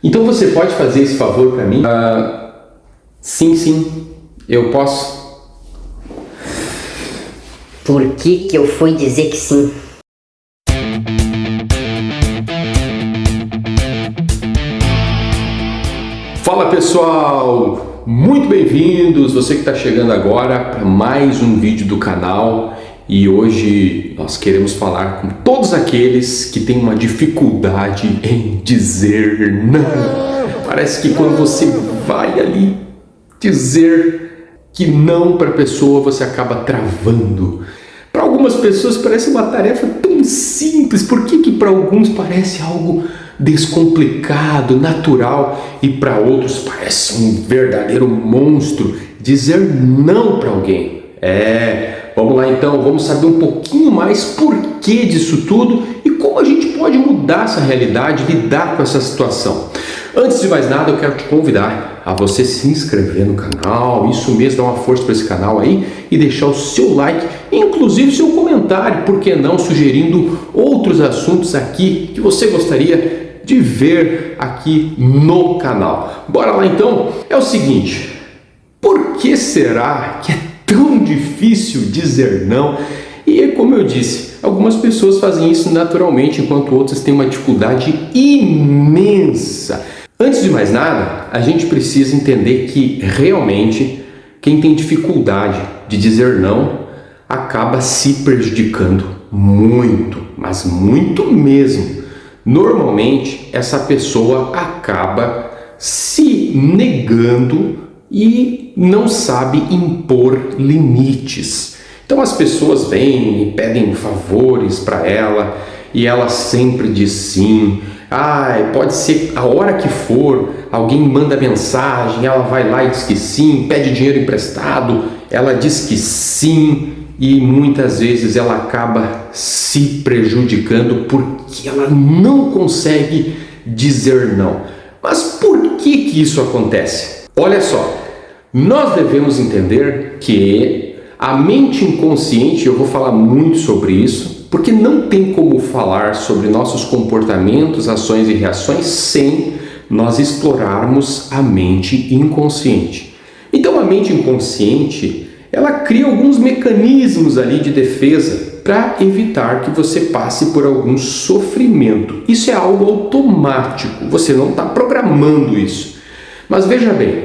Então você pode fazer esse favor para mim? Sim, eu posso. Por que eu fui dizer que sim? Fala pessoal, muito bem-vindos, você que está chegando agora para mais um vídeo do canal. E hoje nós queremos falar com todos aqueles que têm uma dificuldade em dizer não. Parece que quando você vai ali dizer que não para a pessoa, você acaba travando. Para algumas pessoas parece uma tarefa tão simples, por que para alguns parece algo descomplicado, natural, e para outros parece um verdadeiro monstro dizer não para alguém? Vamos lá então, vamos saber um pouquinho mais porquê disso tudo e como a gente pode mudar essa realidade, lidar com essa situação. Antes de mais nada, eu quero te convidar a você se inscrever no canal, isso mesmo, dar uma força para esse canal aí e deixar o seu like, inclusive seu comentário, por que não, sugerindo outros assuntos aqui que você gostaria de ver aqui no canal. Bora lá então? É o seguinte, por que será que é tão difícil dizer não? E como eu disse, algumas pessoas fazem isso naturalmente, enquanto outras têm uma dificuldade imensa. Antes de mais nada, a gente precisa entender que realmente quem tem dificuldade de dizer não acaba se prejudicando muito, mas muito mesmo. Normalmente, essa pessoa acaba se negando e não sabe impor limites. Então as pessoas vêm e pedem favores para ela e ela sempre diz sim. Pode ser a hora que for, alguém manda mensagem, ela vai lá e diz que sim, pede dinheiro emprestado, ela diz que sim e muitas vezes ela acaba se prejudicando porque ela não consegue dizer não. Mas por que isso acontece? Olha só, nós devemos entender que a mente inconsciente, eu vou falar muito sobre isso, porque não tem como falar sobre nossos comportamentos, ações e reações sem nós explorarmos a mente inconsciente. Então a mente inconsciente, ela cria alguns mecanismos ali de defesa para evitar que você passe por algum sofrimento. Isso é algo automático, você não está programando isso. Mas veja bem,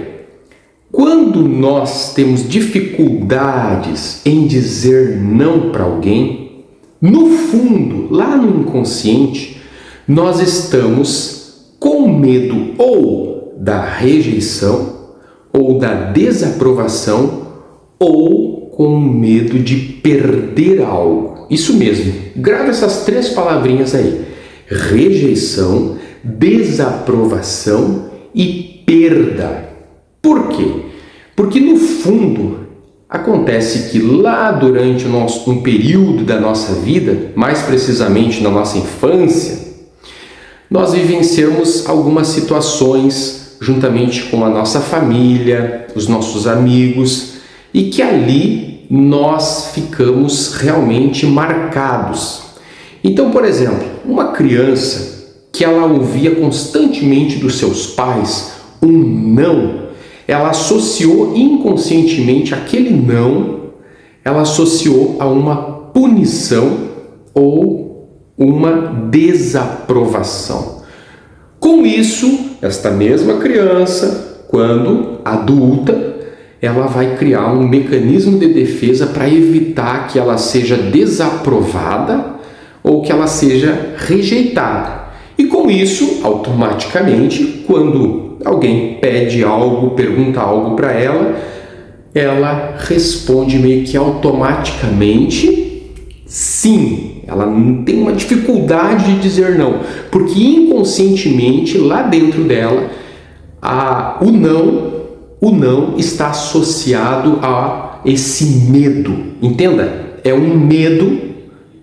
quando nós temos dificuldades em dizer não para alguém, no fundo, lá no inconsciente, nós estamos com medo ou da rejeição, ou da desaprovação, ou com medo de perder algo. Isso mesmo, grava essas 3 palavrinhas aí: rejeição, desaprovação e perda. Por quê? Porque no fundo acontece que lá durante um período da nossa vida, mais precisamente na nossa infância, nós vivenciamos algumas situações juntamente com a nossa família, os nossos amigos, e que ali nós ficamos realmente marcados. Então, por exemplo, uma criança que ela ouvia constantemente dos seus pais um não, ela associou inconscientemente aquele não, ela associou a uma punição ou uma desaprovação. Com isso, esta mesma criança, quando adulta, ela vai criar um mecanismo de defesa para evitar que ela seja desaprovada ou que ela seja rejeitada. E com isso, automaticamente, quando alguém pede algo, pergunta algo para ela, ela responde meio que automaticamente sim. Ela não tem uma dificuldade de dizer não, porque inconscientemente lá dentro dela o não está associado a esse medo. Entenda? É um medo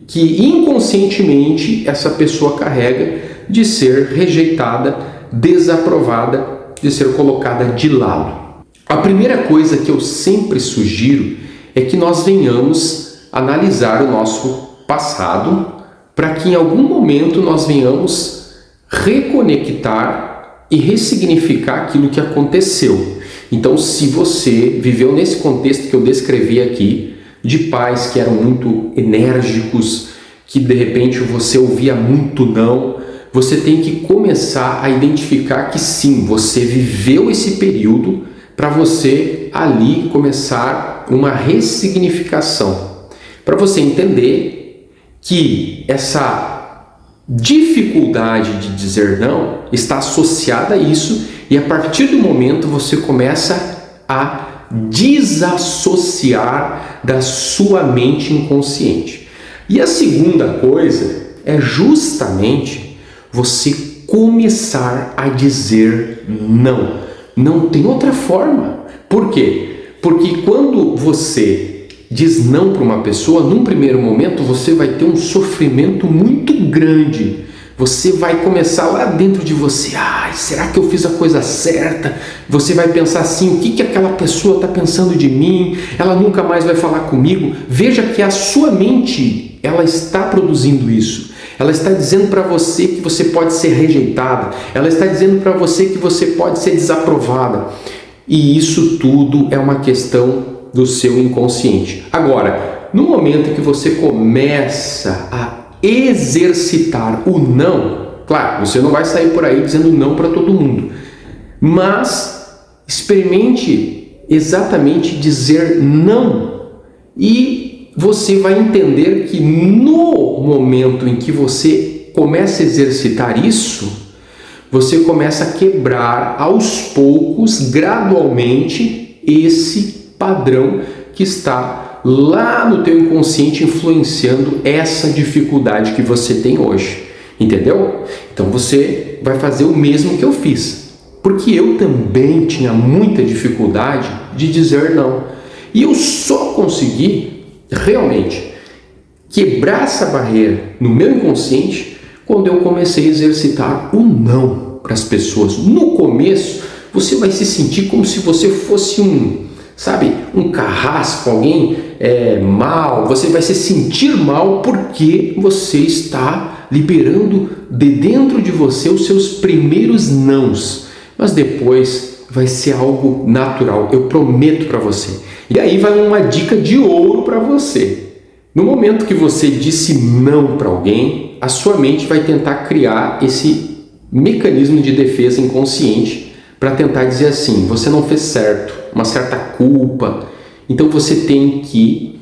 que inconscientemente essa pessoa carrega de ser rejeitada, desaprovada, de ser colocada de lado. A primeira coisa que eu sempre sugiro é que nós venhamos analisar o nosso passado para que em algum momento nós venhamos reconectar e ressignificar aquilo que aconteceu. Então, se você viveu nesse contexto que eu descrevi aqui, de pais que eram muito enérgicos, que de repente você ouvia muito não, você tem que começar a identificar que sim, você viveu esse período para você ali começar uma ressignificação. Para você entender que essa dificuldade de dizer não está associada a isso e a partir do momento você começa a desassociar da sua mente inconsciente. E a segunda coisa é justamente você começar a dizer não. Não tem outra forma. Por quê? Porque quando você diz não para uma pessoa, num primeiro momento você vai ter um sofrimento muito grande. Você vai começar lá dentro de você, será que eu fiz a coisa certa? Você vai pensar assim, o que aquela pessoa está pensando de mim? Ela nunca mais vai falar comigo. Veja que a sua mente, ela está produzindo isso. Ela está dizendo para você que você pode ser rejeitada. Ela está dizendo para você que você pode ser desaprovada. E isso tudo é uma questão do seu inconsciente. Agora, no momento que você começa a exercitar o não, claro, você não vai sair por aí dizendo não para todo mundo, mas experimente exatamente dizer não e você vai entender que no momento em que você começa a exercitar isso, você começa a quebrar aos poucos, gradualmente, esse padrão que está lá no teu inconsciente influenciando essa dificuldade que você tem hoje, entendeu? Então você vai fazer o mesmo que eu fiz, porque eu também tinha muita dificuldade de dizer não, e eu só consegui realmente quebrar essa barreira no meu inconsciente quando eu comecei a exercitar o não para as pessoas. No começo você vai se sentir como se você fosse um carrasco, alguém mal, você vai se sentir mal porque você está liberando de dentro de você os seus primeiros nãos, mas depois vai ser algo natural, eu prometo para você. E aí vai uma dica de ouro para você. No momento que você disse não para alguém, a sua mente vai tentar criar esse mecanismo de defesa inconsciente para tentar dizer assim, você não fez certo, uma certa culpa. Então você tem que,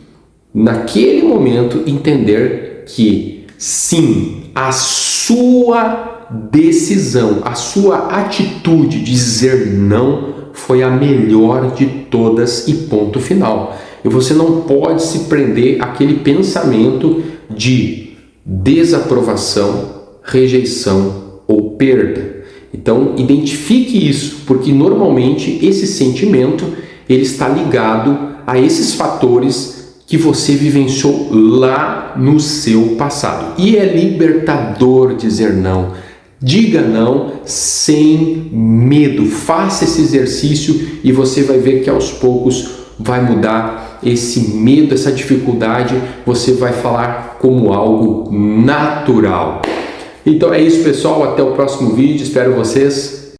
naquele momento, entender que sim, a sua decisão, a sua atitude de dizer não foi a melhor de todas e ponto final. E você não pode se prender àquele pensamento de desaprovação, rejeição ou perda. Então, identifique isso, porque normalmente esse sentimento ele está ligado a esses fatores que você vivenciou lá no seu passado. E é libertador dizer não. Diga não sem medo. Faça esse exercício e você vai ver que aos poucos vai mudar esse medo, essa dificuldade. Você vai falar como algo natural. Então é isso, pessoal. Até o próximo vídeo. Espero vocês.